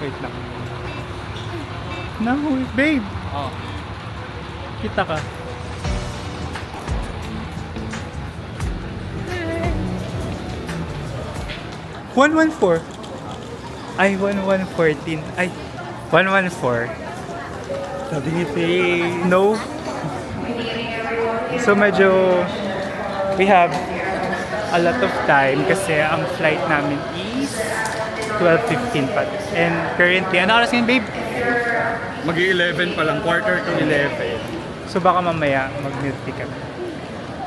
Wait lang. No, babe. Oh. Kita ka. $114. Ay, 1114. Ay, 114. Sabi ni Faye, no. So medyo we have a lot of time kasi ang flight namin is 12:15 pa. And currently, ano oras ngayon, babe? Mag-11 pa lang, quarter to 11. So baka mamaya mag-milk tea kami.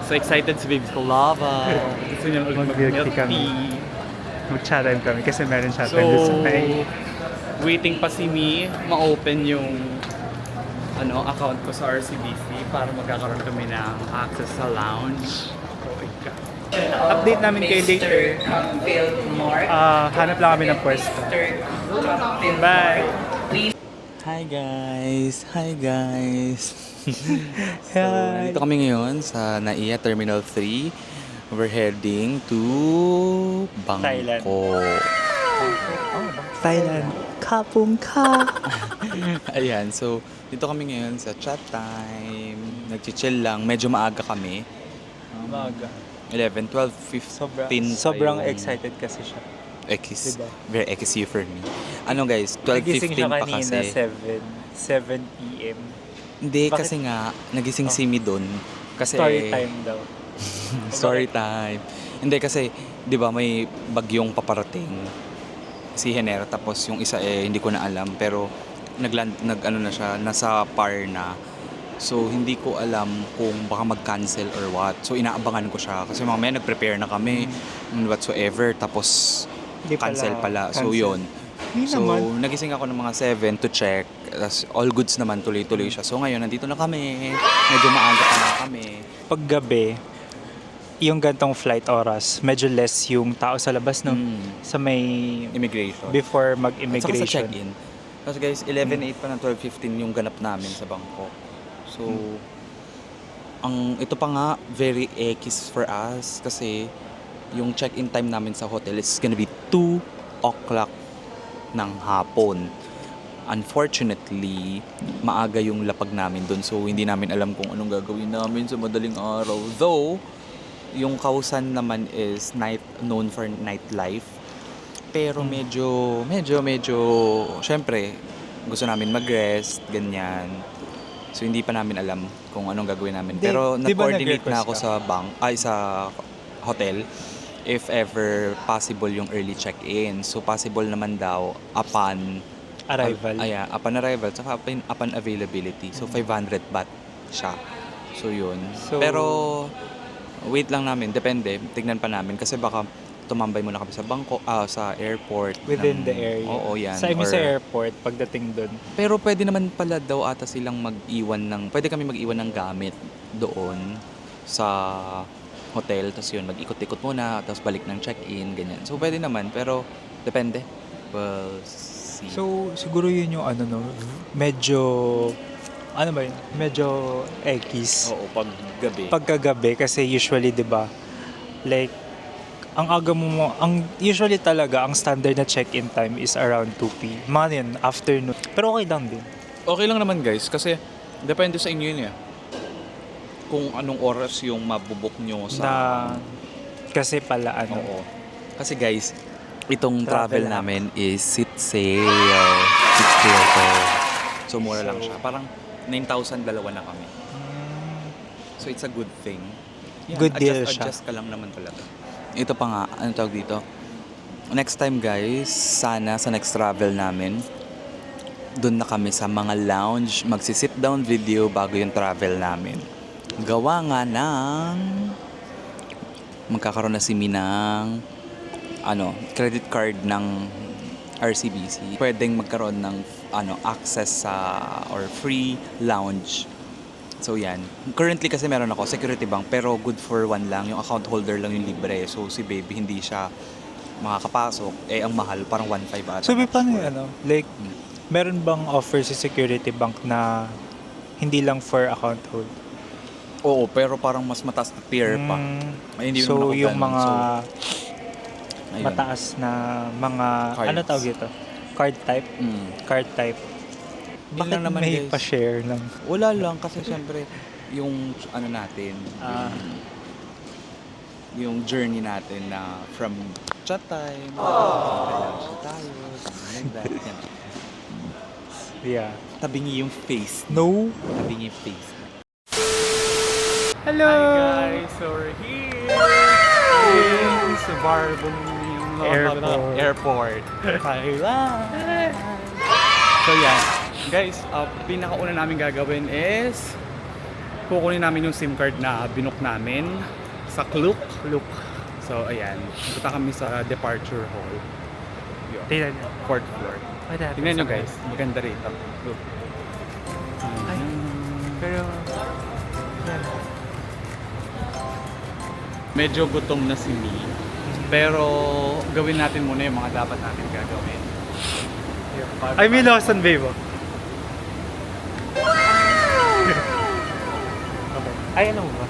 So excited si Babes Lava. Gusto niya Mag-milk tea kami. Mag-chat-time kami kasi meron chat-time So, dun sa may... waiting pa si me ma-open yung account ko sa RCBC para magkakaroon kami ng access sa lounge. Oh my God. Update namin kayo later. Hanap lang kami ng pwesto. Bye! Hi guys! Hi guys! So, Hi! dito kami ngayon sa NAIA Terminal 3. We're heading to Thailand. Bangkok. Thailand. Kapung ka! Ayan, so dito kami ngayon sa chat time. Nag-chill lang. Medyo maaga kami. Maaga. 11, 12, 15. Sobrang excited kasi siya. X. Diba? Very XU for me. Ano guys, Nagising 12, 15 siya pa kanina, kasi. 7 p.m. Hindi, Bakit? kasi nga, nagising si Mi doon. Kasi, Story time daw. Story time. Hindi kasi, di ba may bagyong paparating si Henera, tapos yung isa hindi ko na alam, pero nag-ano na siya, nasa par na. So, hindi ko alam kung baka mag-cancel or what. So, inaabangan ko siya. Kasi mamaya nag-prepare na kami whatsoever. Tapos, Hindi cancel pala. So, cancel. yun. Hindi So, naman. nagising ako ng mga 7 to check. Tapos, all goods naman, tuloy-tuloy siya. So, ngayon, nandito na kami. Medyo maaga pa na kami. Paggabi, yung gantong flight oras, medyo less yung tao sa labas, no? Sa may... Immigration. Before At saka sa mag-immigration. check-in. Kasi guys, 11:08 pa ng 12:15 yung ganap namin sa Bangkok. So, ito pa nga, very ekis for us kasi yung check-in time namin sa hotel is gonna be 2 o'clock ng hapon. Unfortunately, maaga yung lapag namin dun, so hindi namin alam kung anong gagawin namin sa madaling araw. Though, yung Kausan naman is known for nightlife. Pero medyo, syempre, gusto namin mag-rest, ganyan. So, hindi pa namin alam kung anong gagawin namin. Pero, Di ba nag-coordinate na ako nag-request sa hotel if ever possible yung early check-in. So, possible naman daw upon Arrival. upon arrival, saka upon availability. So, 500 baht siya. So, yun. So- Pero, wait lang namin. Depende. Tignan pa namin. Kasi baka tumambay muna kami sa Bangkok, sa airport. Within the area. Oo, yan. Sa Or- sa airport, pagdating dun. Pero pwede naman pala daw ata silang pwede kami mag-iwan ng gamit doon sa hotel. Tapos yun, mag-ikot-ikot muna, tapos balik ng check-in, ganyan. So, pwede naman. Pero, depende. We'll see. So, siguro yun yung medyo... Ano ba yun? Medyo ekis. Oo, pag gabi. Pagkagabi kasi usually 'di ba like ang aga mo usually talaga ang standard na check-in time is around 2 p.m. Man yun, afternoon. Pero okay lang din. Okay lang naman guys, kasi depende sa inyo yun eh. Kung anong oras yung mabubok nyo sa... Na kasi pala Oo. Kasi guys, itong Travel travel hack. namin is seat sale. Seat sale to. So mura lang siya. Parang 9,000 dalawa na kami. So it's a good thing. Good deal siya. Adjust ka lang naman talaga. Ito pa nga, ano tawag dito? Next time guys, sana sa next travel namin, doon na kami sa mga lounge, magsi-sit down video bago yung travel namin. Gawa nga ng magkakaroon na si Minang credit card ng RCBC. Pwedeng magkaroon ng access sa or free lounge. So yan. Currently kasi meron ako security bank pero good for one lang. Yung account holder lang yung libre. So si baby hindi siya makakapasok. Ang mahal parang 1.5 ata. So paano yun, like meron bang offer si security bank na hindi lang for account hold? Oo, pero parang mas mataas na tier pa. Ay, hindi naman So, ako yung ganun. mga Ayun. mataas na mga, Cards. ano tawag ito? Card type? Mm. Card type. Yun Bakit lang naman, may guys. pa-share ng... Wala lang kasi syempre yung ano natin, Ah. yung journey natin na from chat time, relax tayo, something like that. Yan. Yeah. Tabingi yung face. No? Tabingi yung face. Hello! Hi guys! So we're here in Suburban Airport. Thailand! So yan. Guys, pinakauna namin gagawin is kukunin namin yung SIM card na binook namin sa Klook. So ayan. Punta kami sa departure hall. Yun. Tingnan nyo. 4th floor. Tingnan nyo guys. Maganda rito. Look. Ay, pero... Yan. Medyo gutom na si Mi. Pero gawin natin muna yung mga dapat natin gagawin. I mean, Lawson, babe. Okay. Ay, ano ba?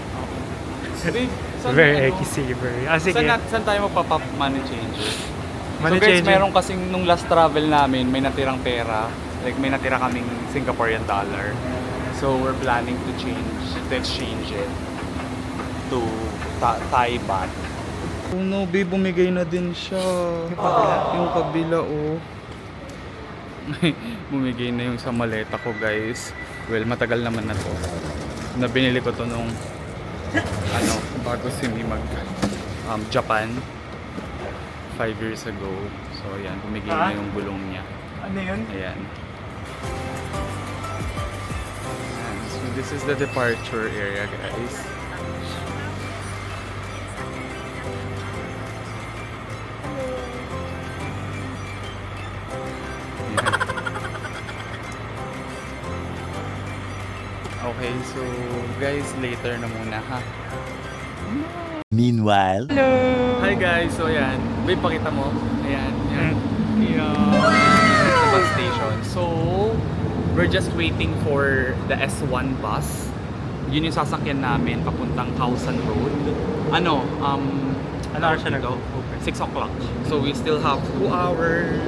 Very easy, very. Ah, sige. Saan tayo magpa-pop money changer? Money so guys, changer. meron kasing nung last travel namin, may natirang pera. Like may natira kaming Singaporean dollar. So we're planning to exchange it to Thai baht. Oh no, babe, bumigay na din siya. Yung kabila, oh. Bumigay na yung sa maleta ko, guys. Well, matagal naman na to. Nabinili ko to nung bago si Mi mag Japan 5 years ago. So ayan, bumigay na yung gulong niya. Ano yun? Ayan. So this is the departure area, guys. Okay, so guys, later na muna ha. Meanwhile, Hi guys, so ayan, babe, pakita mo. Ayan, yan. It's the bus station. So, we're just waiting for the S1 bus. Yun yung sasakyan namin papuntang Kausan Road. Ano oras siya nag-go? 6 o'clock. So, we still have 2 hours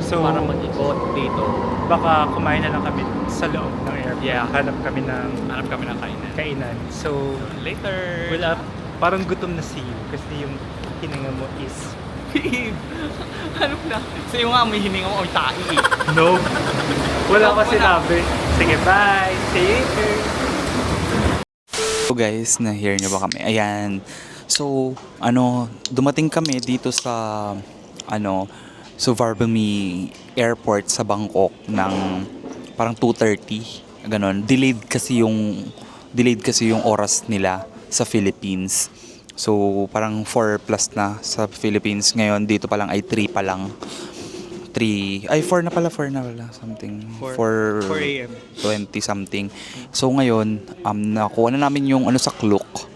So, para mag-ikot dito. Baka kumain na lang kami sa loob ng airport. Yeah. Hanap kami ng kainan. kainan. So, Later! wala, parang gutom na si you kasi yung hininga mo is... Babe! Ano na? Sa'yo nga, may hininga mo, tae eh. No! Wala pa sinabi. Sige, bye! See you later! So guys, na-hear nyo ba kami? Ayan. So, dumating kami dito sa, Suvarnabhumi Airport sa Bangkok ng parang 2:30. Ganon. Delayed kasi yung oras nila sa Philippines. So, parang 4 plus na sa Philippines. Ngayon, dito pa lang ay 3 pa lang. 4 na pala, something. 4 4 a.m. 20 something. So ngayon, nakuha na namin yung sa Klook.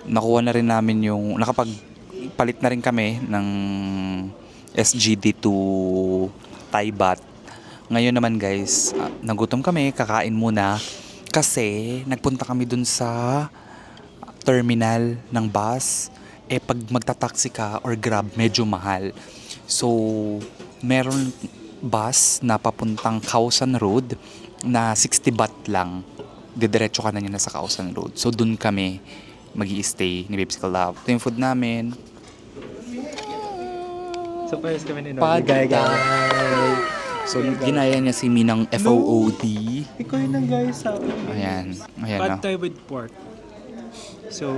Nakuha na rin namin yung nakapagpalit na rin kami ng SGD to Thai baht. Ngayon naman guys, nagutom kami, kakain muna kasi nagpunta kami dun sa terminal ng bus. Pag magta-taxi ka or Grab, medyo mahal. So, meron bus na papuntang Kausan Road na 60 baht lang. Didiretso ka na niya na sa Kausan Road. So, dun kami mag-i-stay ni Babes Love. Ito yung food namin. So, payos kami ni Paday. So, ginaya niya si Minang FOOD. Ikaw yun ang guys sa akin. Ayan. Ayan, Pad no? Thai with pork. So,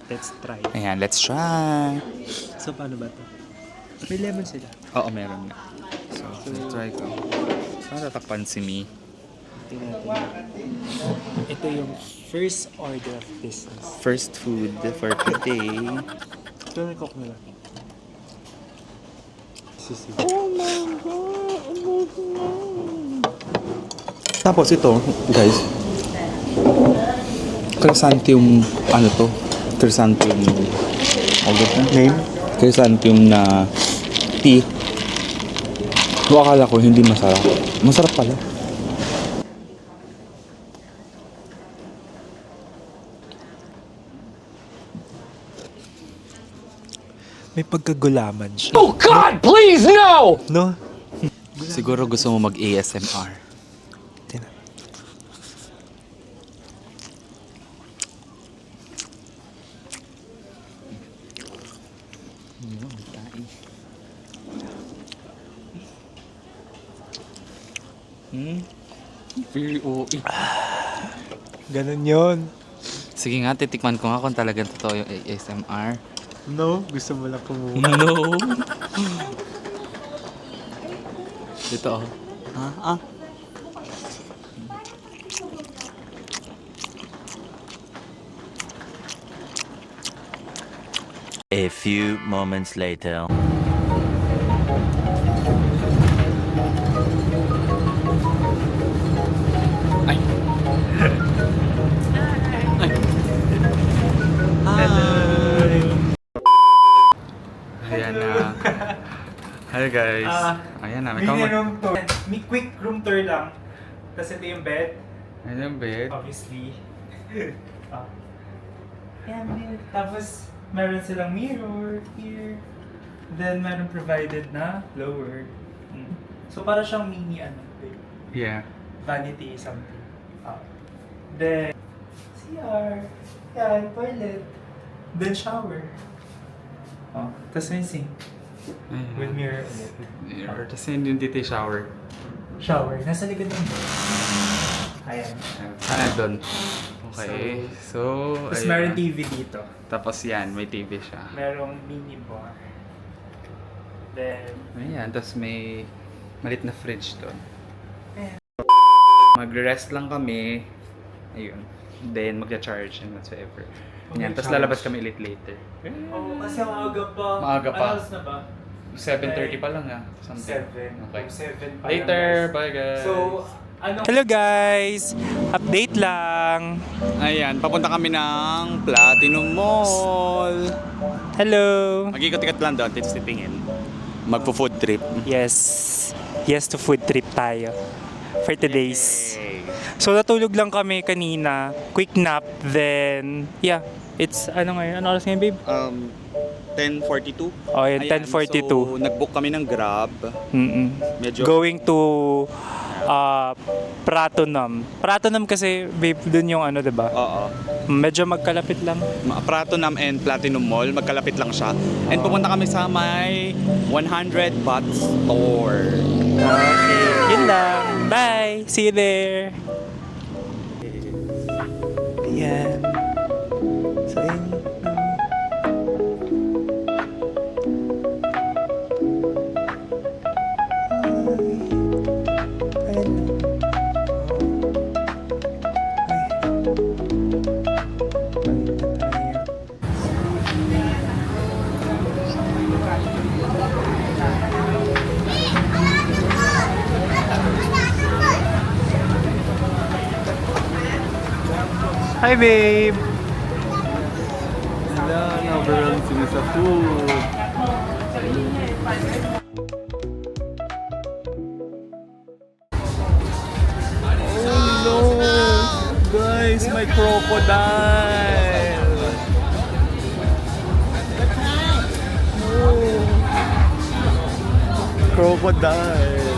let's try. Ayan, let's try. So, paano ba to? May lemon sila. Oo, meron nga. So, let's try ko. Saan tatakpan si Mi? Tingnan natin. Ito yung first order of business. First food for today. Ito may cook nila. Sisi. Tapos ito, guys. Chrysanthemum, Chrysanthemum. Name? Chrysanthemum na tea. Akala ko hindi masarap. Masarap pala. May pagkagulaman siya. Oh God, please no! No? Siguro gusto mo mag-ASMR. Tingnan. Very OA. Ganun yun. Sige nga, titikman ko nga kung talagang totoo yung ASMR. No? Gusto mo lang kumuha. No! Dito oh. Ah. A few moments later. Ay. Ayan na. Hi guys. Ayan na. May Mini room tour. May quick room tour lang. Tapos ito yung bed. Ayan yung bed. Obviously. Tapos, meron silang mirror here. Then, meron provided na lower. So, para siyang mini Yeah. vanity something. Then, CR. Yan, toilet. Then, shower. Tapos may sink. Ayan. With mirror. Mirror. Tapos yun yung dito yung shower. Shower. Nasa likod ng bed. Ayan. Ayan doon. Okay. So, Tapos ayan. meron TV dito. Tapos yan, may TV siya. Merong mini bar. Then, Ayan, tapos may malit na fridge doon. Ayan. Magre-rest lang kami. Ayun. Then, magcha-charge and whatsoever. Yan, tapos Mag-charge. lalabas kami ulit later. kasi maaga pa. Maaga pa. Ano oras na ba? 7:30 pa lang ah. Something. 7. Okay. 7 pa Later, lang, guys. bye guys. So, Hello guys! Update lang! Ayan, papunta kami ng Platinum Mall. Hello! Mag-ikot-ikot lang doon, titingin. Magpo-food trip. Yes! Yes to food trip tayo. For today's. Yay. So, natulog lang kami kanina. Quick nap. Then, yeah. It's, ano ngayon? Ano oras ngayon, babe? 10:42. Oh, yun, Ayan, 10:42. So, nag-book kami ng Grab. Medyo Going to Pratunam. Pratunam kasi, babe, dun yung ano, diba? Oo. Medyo magkalapit lang. Pratunam and Platinum Mall, magkalapit lang siya. And pumunta kami sa may 100 Baht Store. Okay. Yun lang. Bye! See you there! Ayan. So, yun. Hi, babe! Wala, na-overwhelm sila sa food. Oh no! Guys, may crocodile! Crocodile!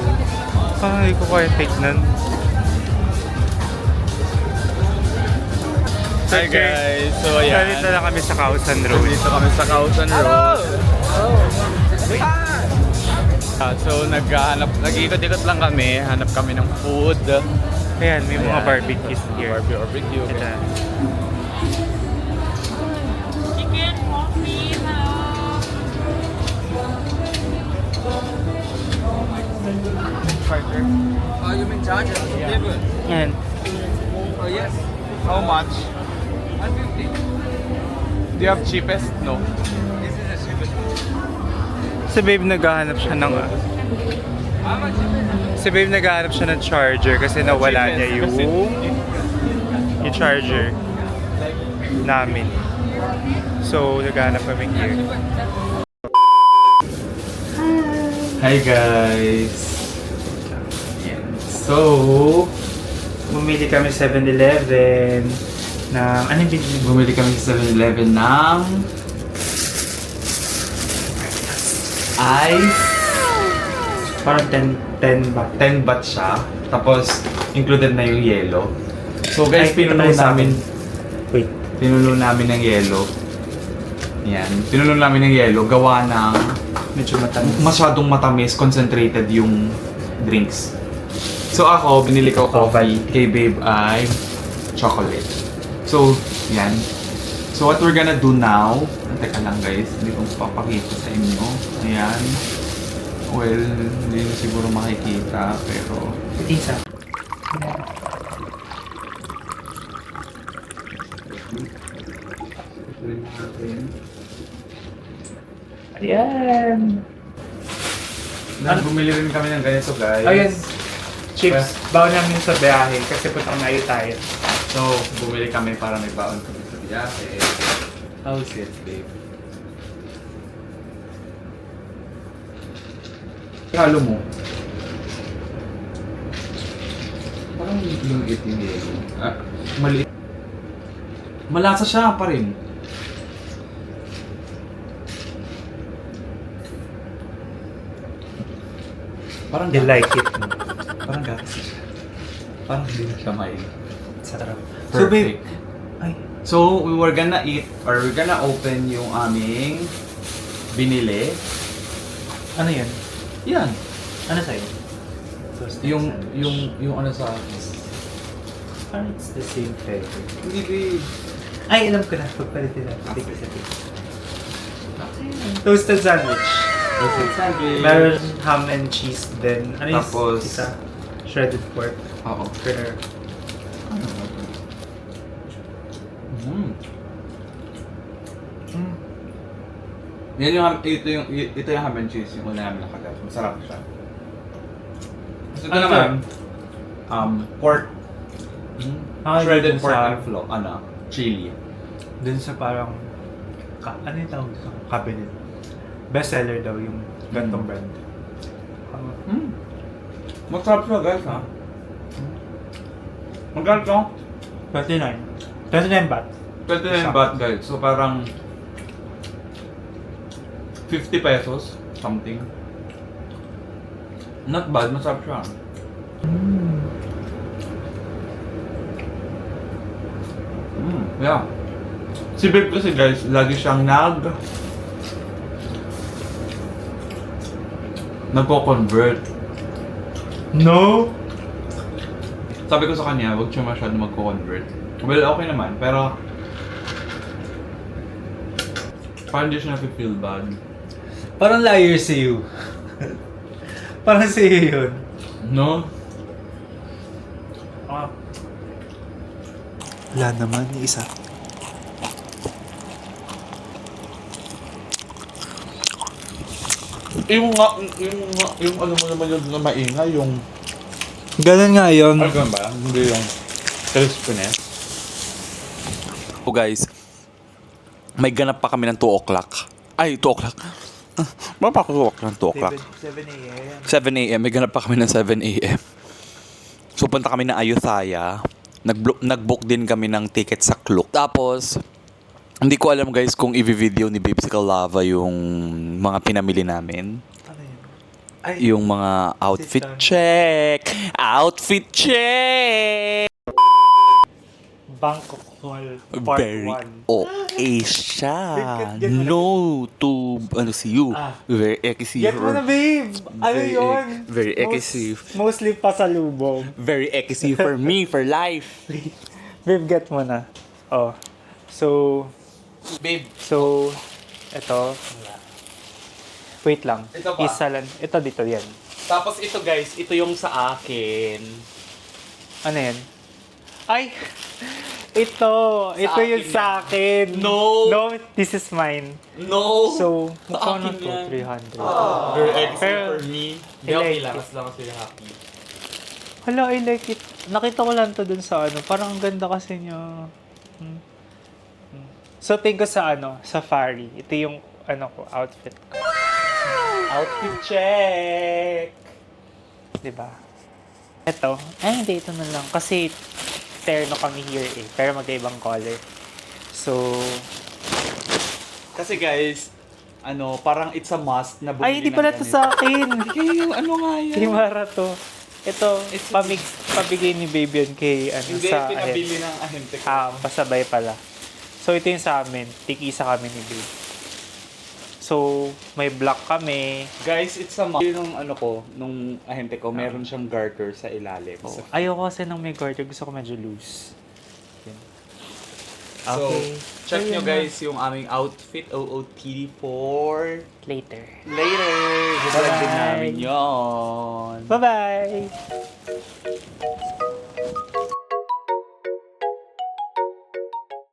Ay, ko kaya take nun. Hi guys! So ayan. Dito na kami sa Kausan Road. Dito kami sa Kausan Road. So nag-ikot-ikot lang kami, hanap kami ng food. Ayan, may mga Ayan. barbecues here. Barbecue. Ito. You mean charger? Ayan. Oh yes. How much? 150. Do you have cheapest? No. This is the cheapest. Si babe naghahanap siya ng... How much is it? Si babe naghahanap siya ng charger kasi nawala niya yung charger namin. So, naghahanap kami here. Hi guys! So, Bumili kami 7-Eleven ng... Ano yung binili mo? bumili kami sa 7-Eleven ng ay Parang 10 ba? 10 baht siya. Tapos, included na yung yellow. So guys, Ay, pinuno ito tayo sa namin, Wait. pinuno namin ng yellow. Yan. Pinuno namin ng yellow. Gawa ng Medyo matamis. masyadong matamis, concentrated yung drinks. So ako, binili ko coffee. Kay Babe ay chocolate. So, yan. So what we're gonna do now, teka lang guys, hindi ko papakita sa inyo. Ayan. Well, hindi nyo siguro makikita, pero... Isa. Ayan. Bumili rin kami ng ganito guys. Ayan. Chips. Baon namin sa biyahe kasi putang na tayo. So, bumili kami para may baon kami sa biyahe. How's it, babe? Halo mo. Parang liit yung yelo. Ah, maliit. Malasa siya pa rin. Parang You like it. Parang gatas siya. Parang hindi na siya may Sarap. perfect. So babe. Ay. So, we were gonna eat or we're gonna open yung aming binili. Ano yan? Yan. Ano sa'yo? Yung ano sa akin. Parang it's the same flavor. Hindi, babe. Ay, alam ko na. Pagpalitin na. Tig isa tig. Toasted sandwich. Okay, sandwich. Meron ham and cheese din. Ano yung Tapos- isa? Shredded pork. Oo. Pero, Mm. Yan yung, ito yung ham and cheese, yung una namin nakagat. Masarap siya. Tapos ito Ano naman, pork. Shredded dun pork sa- and flow, chili. dun sa parang, ano yung tawag sa cabinet? Best seller daw yung gantong brand. Masarap siya guys ha. Magkano ito? 29. 29 baht. 29 baht guys. So parang 50 pesos something. Not bad, masarap siya. Yeah. Si Babe kasi guys, lagi siyang nagko-convert. No! Sabi ko sa kanya, huwag siya masyado magko-convert. Well, okay naman, pero parang hindi siya na-feel bad. Parang liar si you. Parang si you yun. No? Wala naman, isa. Yung ano mo naman yung na maingay, yung... Ganun nga yun. Ano ganun ba? Hindi yung crispiness. So guys, may ganap pa kami ng 2 o'clock. Ay, 2 o'clock. Ba pa ako ng 2 o'clock? 7 a.m. 7 a.m. May ganap pa kami ng 7 a.m. So punta kami ng Ayutthaya. Nag-book din kami ng ticket sa Klook. Tapos, hindi ko alam guys kung i-video ni Babesicle Lava yung mga pinamili namin. Ano yun? Ay, Yung mga outfit check! Outfit check! Bangkok Mall Part Very 1. okay siya. Get mo na. No to, si you. Ah. Very excessive. Get mo na, babe! Ano Very yun? very excessive. Mostly pasalubong. Very excessive for me, for life. Babe, get mo na. Oh. So, Babe, eto. Wait lang. Ito pa. Isa lang. Ito dito, yan. Tapos ito guys, ito yung sa akin. Ano yan? Ay! Ito! Ito akin yung yan. sa akin. No! No, this is mine. No! So, Sa magkano akin to? yan. 300. Very excessive Pero, for me. I like it. As long as you're happy. Hala, I like it. Nakita ko lang to dun sa ano. Parang ang ganda kasi niya. So, tingin ko sa safari. Ito yung outfit ko. Outfit check! Diba? Ito. Ay, hindi. Ito na lang. Kasi, terno kami here eh. Pero magkaibang color. So, Kasi guys, parang it's a must na bumili Ay, hindi pala ng to ganito. sa akin. Kaya ano nga yan? Kay Mara to. Ito, pabigay ni baby yun kay Hindi, sa pinabili ng ahente ko. pasabay pala. So, ito yung sa amin. Tig-isa kami ni baby. So, may block kami. Guys, it's a must. Yung nung ahente ko, meron siyang garter sa ilalim. Oh, So, ayoko kasi ng may garter. Gusto ko medyo loose. Yun. so, Okay. check So, nyo yun guys yung aming outfit OOTD for Later. later. Vlog din namin yun. Bye-bye!